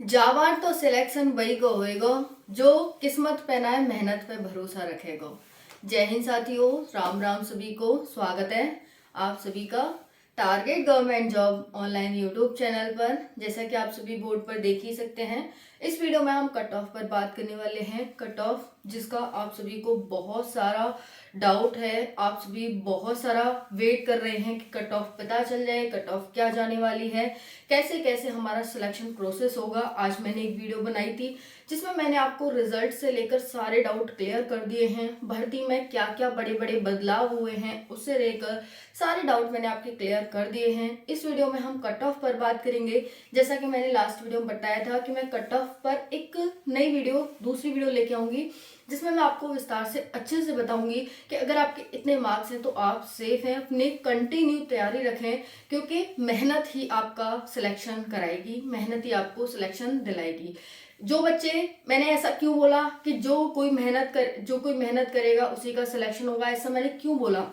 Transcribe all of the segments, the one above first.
जावार तो सिलेक्शन वही को होएगा जो किस्मत पे ना मेहनत पे भरोसा रखेगा। जय हिंद साथियों, राम राम सभी को स्वागत है आप सभी का target government job online YouTube channel पर। जैसा कि आप सभी बोर्ड पर देख ही सकते हैं, इस वीडियो में हम कट ऑफ पर बात करने वाले हैं। कट ऑफ जिसका आप सभी को बहुत सारा डाउट है, आप सभी बहुत सारा वेट कर रहे हैं कि कट ऑफ पता चल जाए, कट ऑफ क्या जाने वाली है, कैसे कैसे हमारा सिलेक्शन प्रोसेस होगा। आज मैंने एक वीडियो बनाई थी जिसमें मैंने आपको रिजल्ट से लेकर सारे डाउट क्लियर कर दिए हैं। भर्ती में क्या क्या बड़े बड़े बदलाव हुए हैं उससे लेकर सारे डाउट मैंने आपके क्लियर कर दिए हैं। इस वीडियो में हम कट ऑफ पर बात करेंगे। जैसा कि मैंने लास्ट वीडियो में बताया था कि मैं कट ऑफ पर एक नई वीडियो, दूसरी वीडियो लेके आऊंगी जिसमें मैं आपको विस्तार से अच्छे से बताऊंगी कि अगर आपके इतने मार्क्स हैं तो आप सेफ हैं। अपनी कंटिन्यू तैयारी रखें क्योंकि मेहनत ही आपका सिलेक्शन कराएगी, मेहनत ही आपको सिलेक्शन दिलाएगी। जो बच्चे, मैंने ऐसा क्यों बोला कि जो कोई मेहनत करेगा उसी का सिलेक्शन होगा, ऐसा मैंने क्यों बोला?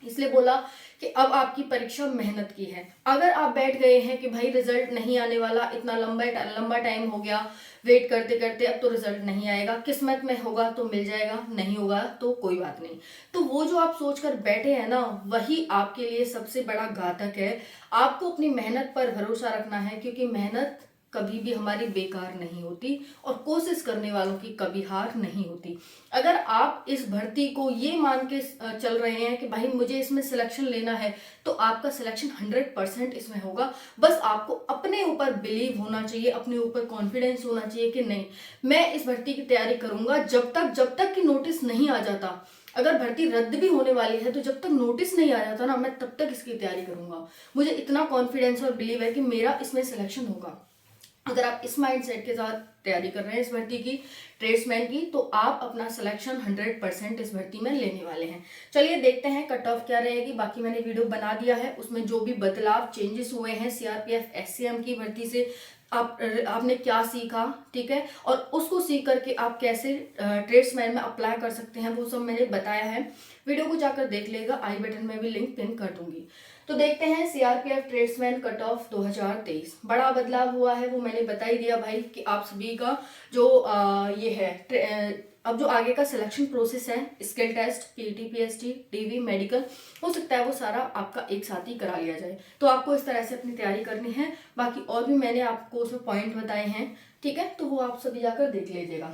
इसलिए बोला कि अब आपकी परीक्षा मेहनत की है। अगर आप बैठ गए हैं कि भाई रिजल्ट नहीं आने वाला, इतना लंबा टाइम हो गया वेट करते करते, अब तो रिजल्ट नहीं आएगा, किस्मत में होगा तो मिल जाएगा, नहीं होगा तो कोई बात नहीं, तो वो जो आप सोचकर बैठे हैं ना, वही आपके लिए सबसे बड़ा घातक है। आपको अपनी मेहनत पर भरोसा रखना है क्योंकि मेहनत कभी भी हमारी बेकार नहीं होती और कोशिश करने वालों की कभी हार नहीं होती। अगर आप इस भर्ती को ये मान के चल रहे हैं कि भाई मुझे इसमें सिलेक्शन लेना है, तो आपका सिलेक्शन 100% इसमें होगा। बस आपको अपने ऊपर बिलीव होना चाहिए, अपने ऊपर कॉन्फिडेंस होना चाहिए कि नहीं, मैं इस भर्ती की तैयारी करूंगा जब तक कि नोटिस नहीं आ जाता। अगर भर्ती रद्द भी होने वाली है तो जब तक नोटिस नहीं आ जाता ना, मैं तब तक इसकी तैयारी करूंगा। मुझे इतना कॉन्फिडेंस और बिलीव है कि मेरा इसमें सिलेक्शन होगा। अगर आप इस माइंडसेट के साथ तैयारी कर रहे हैं इस भर्ती की, ट्रेड्समैन की, तो आप अपना सिलेक्शन 100% इस भर्ती में लेने वाले हैं। चलिए देखते हैं कट ऑफ क्या रहेगी। बाकी मैंने वीडियो बना दिया है, उसमें जो भी बदलाव चेंजेस हुए हैं सीआरपीएफ एससीएम की भर्ती से, आपने क्या सीखा, ठीक है, और उसको सीख करके आप कैसे ट्रेड्समैन में अप्लाई कर सकते हैं, वो सब मैंने बताया है। वीडियो को जाकर देख लेगा, आई बटन में भी लिंक पिन कर दूंगी। तो देखते हैं सीआरपीएफ ट्रेड्समैन कट ऑफ 2023। बड़ा बदलाव हुआ है वो मैंने बता ही दिया भाई कि आप सभी का जो ये है अब जो आगे का सिलेक्शन प्रोसेस है, skill test, PT, PST, DV, medical, हो सकता है वो सारा आपका एक साथ ही करा लिया जाए। तो आपको इस तरह से अपनी तैयारी करनी है। बाकी और भी मैंने आपको उसमें पॉइंट बताए हैं, ठीक है, तो वो आप सभी जाकर देख लीजिएगा।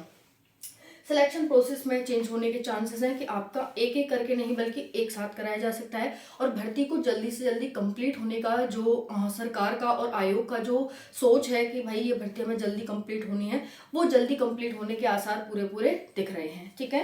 सिलेक्शन प्रोसेस में चेंज होने के चांसेस हैं कि आपका एक एक करके नहीं बल्कि एक साथ कराया जा सकता है। और भर्ती को जल्दी से जल्दी कंप्लीट होने का जो सरकार का और आयोग का जो सोच है कि भाई ये भर्ती हमें जल्दी कंप्लीट होनी है, वो जल्दी कंप्लीट होने के आसार पूरे पूरे दिख रहे हैं, ठीक है।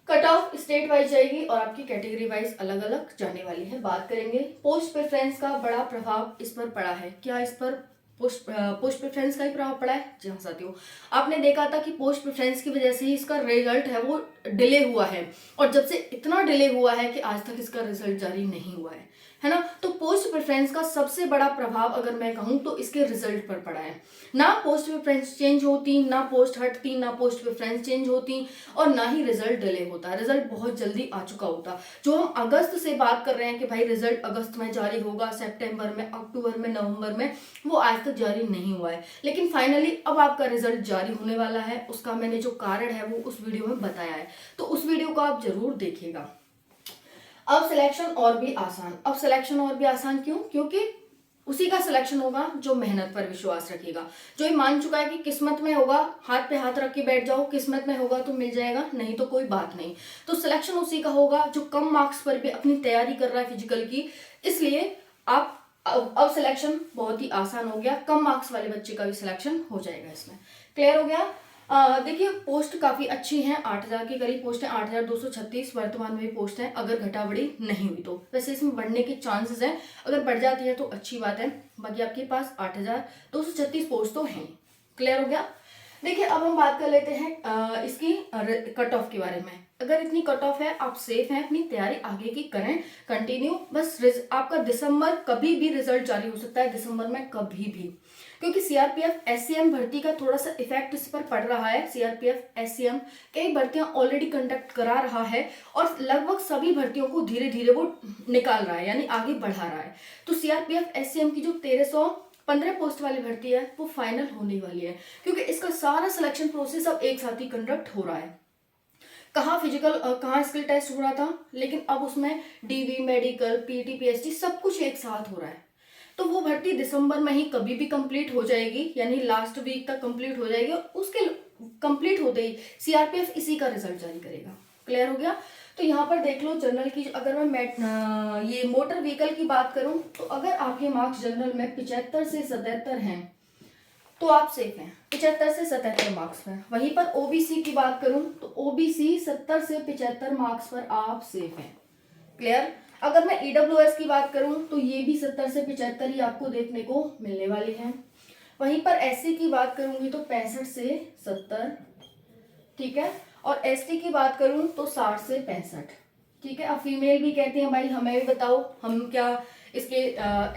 कट ऑफ स्टेट वाइज जाएगी और आपकी कैटेगरी वाइज अलग अलग जाने वाली है। बात करेंगे पोस्ट प्रेफरेंस का बड़ा प्रभाव इस पर पड़ा है। क्या इस पर पोस्ट प्रेफरेंस का ही प्रभाव पड़ा है? जी हाँ साथियों, आपने देखा था कि पोस्ट प्रेफरेंस की वजह से ही इसका रिजल्ट है वो डिले हुआ है, और जब से इतना डिले हुआ है कि आज तक इसका रिजल्ट जारी नहीं हुआ है ना। तो पोस्ट प्रेफरेंस का सबसे बड़ा प्रभाव अगर मैं कहूं तो इसके रिजल्ट पर पड़ा है। ना पोस्ट प्रेफरेंस चेंज होती, ना पोस्ट हटती, ना पोस्ट प्रेफरेंस चेंज होती, और ना ही रिजल्ट डिले होता। रिजल्ट बहुत जल्दी आ चुका होता। जो हम अगस्त से बात कर रहे हैं कि भाई रिजल्ट अगस्त में जारी होगा, सितंबर में, अक्टूबर में, नवंबर में, वो आज तक जारी नहीं हुआ है। लेकिन फाइनली अब आपका रिजल्ट जारी होने वाला है। उसका मैंने जो कारण है वो उस वीडियो में बताया है, तो उस वीडियो को आप जरूर देखिएगा। अब सिलेक्शन और भी आसान। अब सिलेक्शन और भी आसान क्यों? क्योंकि उसी का सिलेक्शन होगा जो मेहनत पर विश्वास रखेगा, जो ये मान चुका है कि किस्मत में होगा, हाथ पे हाथ रख के बैठ जाओ, किस्मत में होगा तो मिल जाएगा, नहीं तो कोई बात नहीं। तो सिलेक्शन उसी का होगा जो कम मार्क्स पर भी अपनी तैयारी कर रहा है फिजिकल की। इसलिए आप अब सिलेक्शन बहुत ही आसान हो गया। कम मार्क्स वाले बच्चे का भी सिलेक्शन हो जाएगा इसमें। क्लियर हो गया? देखिए पोस्ट काफी अच्छी हैं, 8000 के करीब पोस्ट है, 8236 वर्तमान में पोस्ट है, अगर घटा बढ़ी नहीं हुई तो। वैसे इसमें बढ़ने के चांसेस हैं, अगर बढ़ जाती है तो अच्छी बात है। बाकी आपके पास 8236 पोस्ट तो हैं। क्लियर हो गया? देखिए अब हम बात कर लेते हैं इसकी कट ऑफ के बारे में। अगर इतनी कट ऑफ है, आप सेफ हैं, अपनी तैयारी आगे की करें कंटिन्यू। बस आपका दिसंबर कभी भी रिजल्ट जारी हो सकता है, दिसंबर में कभी भी, क्योंकि सीआरपीएफ एससीएम भर्ती का थोड़ा सा इफेक्ट इस पर पड़ रहा है। सीआरपीएफ एससीएम कई भर्तियां ऑलरेडी कंडक्ट करा रहा है और लगभग सभी भर्तियों को धीरे धीरे वो निकाल रहा है, यानी आगे बढ़ा रहा है। तो सीआरपीएफ एससीएम की जो 15 पोस्ट वाली भर्ती है वो फाइनल होने वाली है, क्योंकि इसका सारा सिलेक्शन प्रोसेस अब एक साथ ही कंडक्ट हो रहा है। कहाँ फिजिकल, कहाँ स्किल टेस्ट हो रहा था, लेकिन अब उसमें डीवी, मेडिकल, पीटी, पीएचडी सब कुछ एक साथ हो रहा है। तो वो भर्ती दिसंबर में ही कभी भी कंप्लीट हो जाएगी, यानी लास्ट वीक तक कंप्लीट हो जाएगी, और उसके कंप्लीट होते ही सीआरपीएफ इसी का रिजल्ट जारी करेगा। क्लियर हो गया। तो यहाँ पर देख लो जनरल की, अगर मैं ये मोटर व्हीकल की बात करूं तो अगर आपके मार्क्स जनरल में 75 से 77 हैं तो आप सेफ हैं, 75 से 77 मार्क्स पर। वहीं पर ओबीसी की बात करूं तो ओबीसी 70 से 75 मार्क्स पर आप सेफ हैं। क्लियर। अगर मैं ईडब्ल्यूएस की बात करूं तो ये भी 70 से 75 ही आपको देखने को मिलने वाली है। वहीं पर एससी की बात करूंगी तो 65 से 70, ठीक है। और एसटी की बात करूं तो 60 से 65, ठीक है। अब फीमेल भी कहती हैं भाई हमें भी बताओ, हम क्या इसके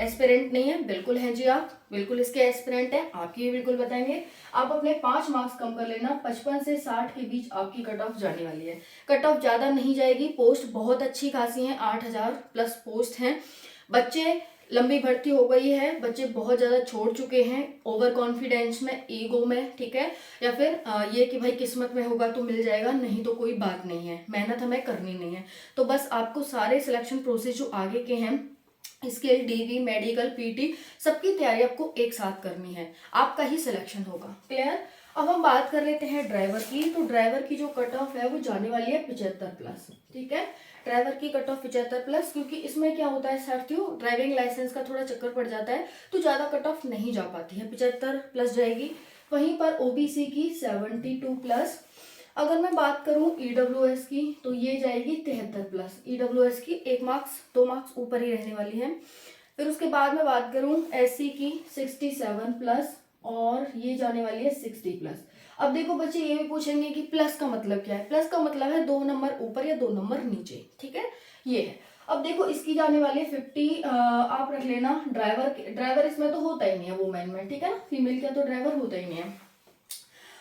एस्पिरेंट नहीं है? बिल्कुल है जी, आप बिल्कुल इसके एस्पिरेंट है, आपकी भी बिल्कुल बताएंगे। आप अपने 5 मार्क्स कम कर लेना, 55 से 60 के बीच आपकी कट ऑफ जाने वाली है। कट ऑफ ज्यादा नहीं जाएगी, पोस्ट बहुत अच्छी खासी हैं, 8000 प्लस पोस्ट हैं। बच्चे, लंबी भर्ती हो गई है, बच्चे बहुत ज्यादा छोड़ चुके हैं ओवर कॉन्फिडेंस में, ईगो में, ठीक है, या फिर ये कि भाई किस्मत में होगा तो मिल जाएगा, नहीं तो कोई बात नहीं है, मेहनत हमें करनी नहीं है। तो बस आपको सारे सिलेक्शन प्रोसेस जो आगे के हैं, स्किल, डीवी, मेडिकल, पीटी, सबकी तैयारी आपको एक साथ करनी है, आपका ही सिलेक्शन होगा। क्लियर। अब हम बात कर लेते हैं ड्राइवर की। तो ड्राइवर की जो कट ऑफ है वो जाने वाली है 75 प्लस, ठीक है। ड्राइवर की कट ऑफ 75 प्लस, क्योंकि इसमें क्या होता है साथियों, ड्राइविंग लाइसेंस का थोड़ा चक्कर पड़ जाता है, तो ज्यादा कट ऑफ नहीं जा पाती है, 75 प्लस जाएगी। वहीं पर ओबीसी की 72 प्लस। अगर मैं बात करूं ईडब्ल्यूएस की तो ये जाएगी 73 प्लस। ईडब्ल्यूएस की 1 मार्क्स 2 मार्क्स ऊपर ही रहने वाली है। फिर उसके बाद में बात करूं एससी की 67 प्लस, और ये जाने वाली है 60 प्लस। अब देखो बच्चे ये भी पूछेंगे कि प्लस का मतलब क्या है? प्लस का मतलब है 2 नंबर ऊपर या 2 नंबर नीचे, ठीक है, ये है। अब देखो इसकी जाने वाली है 50, आप रख लेना। ड्राइवर इसमें तो होता ही नहीं है वुमेन में, ठीक है ना, फीमेल का तो ड्राइवर होता ही नहीं है।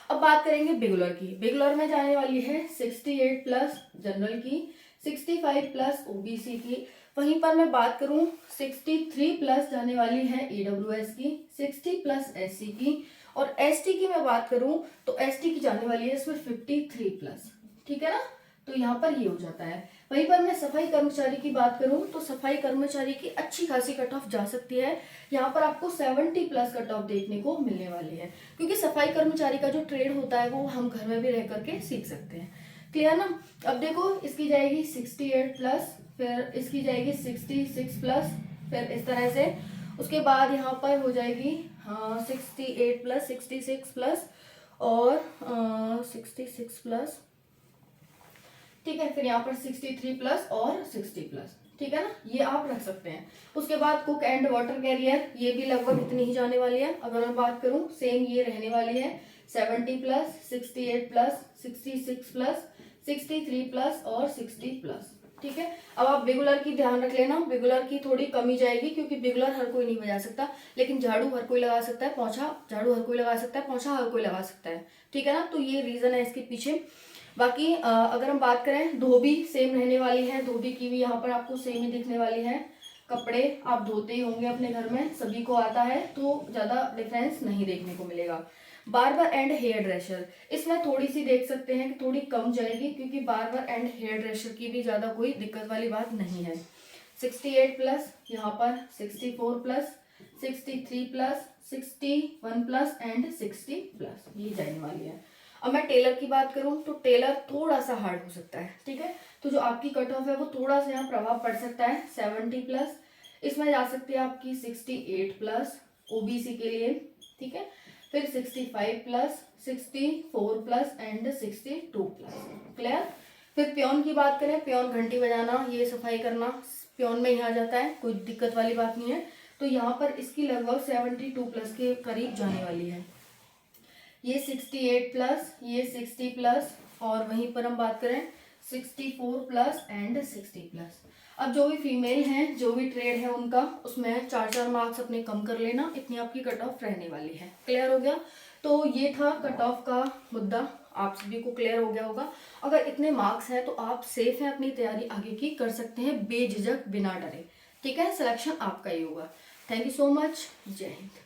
अब बात करेंगे बिगुलर की। बिगुलर में जाने वाली है 68 प्लस जनरल की, 65 प्लस ओबीसी की। वहीं पर मैं बात करूं 63 प्लस जाने वाली है ईडब्ल्यूएस की, 60 प्लस एससी की। और एसटी की मैं बात करूं तो एसटी की जाने वाली है इसमें 53 प्लस, ठीक है ना। तो यहाँ पर ये हो जाता है। वहीं पर मैं सफाई कर्मचारी की बात करूं तो सफाई कर्मचारी की अच्छी खासी कट ऑफ जा सकती है। यहाँ पर आपको 70 प्लस कट ऑफ देखने को मिलने वाली है, क्योंकि सफाई कर्मचारी का जो ट्रेड होता है वो हम घर में भी रह करके सीख सकते हैं। क्लियर ना। अब देखो इसकी जाएगी 68 प्लस, फिर इसकी जाएगी 66 प्लस, फिर इस तरह से। उसके बाद यहाँ पर हो जाएगी 68 प्लस, 66 प्लस और 66 प्लस, ठीक है। फिर यहाँ पर 63 प्लस और 60 प्लस, ठीक है ना, ये आप रख सकते हैं। उसके बाद कुक एंड वाटर कैरियर, ये भी लगभग इतनी ही जाने वाली है। अगर मैं बात करूं सेम ये रहने वाली है 70 प्लस, 68 प्लस, 66 प्लस, 63 प्लस और 60 प्लस, ठीक है। अब आप बिगुलर की ध्यान रख लेना, बिगुलर की थोड़ी कमी जाएगी, क्योंकि बिगुलर हर कोई नहीं बजा सकता, लेकिन झाड़ू हर कोई लगा सकता है, पोंछा झाड़ू हर कोई लगा सकता है, पोंछा हर कोई लगा सकता है, ठीक है ना। तो ये रीजन है इसके पीछे। बाकी अगर हम बात करें धोबी सेम रहने वाली है, धोबी की भी यहाँ पर आपको सेम ही दिखने वाली है। कपड़े आप धोते ही होंगे अपने घर में, सभी को आता है, तो ज्यादा डिफरेंस नहीं देखने को मिलेगा। बार्बर एंड हेयर ड्रेसर, इसमें थोड़ी सी देख सकते हैं कि थोड़ी कम जाएगी, क्योंकि बार्बर एंड हेयर ड्रेसर की भी ज्यादा कोई दिक्कत वाली बात नहीं है। 68 प्लस, यहाँ पर 64 plus, 63 plus, 61 plus and 60 plus, ये जाने वाली है। अब मैं टेलर की बात करूं तो टेलर थोड़ा सा हार्ड हो सकता है, ठीक है। तो जो आपकी कट ऑफ है वो थोड़ा सा यहाँ प्रभाव पड़ सकता है। 70 प्लस, इसमें जा सकती है आपकी 68 प्लस ओबीसी के लिए, ठीक है। फिर 65 plus, 64 plus and 62 plus. Clear. फिर प्योन की बात करें, प्योन घंटी बजाना, ये सफाई करना प्योन में ही आ जाता है, कोई दिक्कत वाली बात नहीं है। तो यहाँ पर इसकी लगभग 72 प्लस के करीब जाने वाली है। ये 68 प्लस, ये 60 प्लस, और वहीं पर हम बात करें 64 प्लस एंड 60 प्लस। अब जो भी फीमेल हैं, जो भी ट्रेड है उनका, उसमें 4-4 मार्क्स अपने कम कर लेना, इतनी आपकी कट ऑफ रहने वाली है। क्लियर हो गया। तो ये था कट ऑफ का मुद्दा, आप सभी को क्लियर हो गया होगा। अगर इतने मार्क्स हैं तो आप सेफ हैं, अपनी तैयारी आगे की कर सकते हैं बेझिझक, बिना डरे, ठीक है। सिलेक्शन आपका ही होगा। Thank you so much. जय हिंद।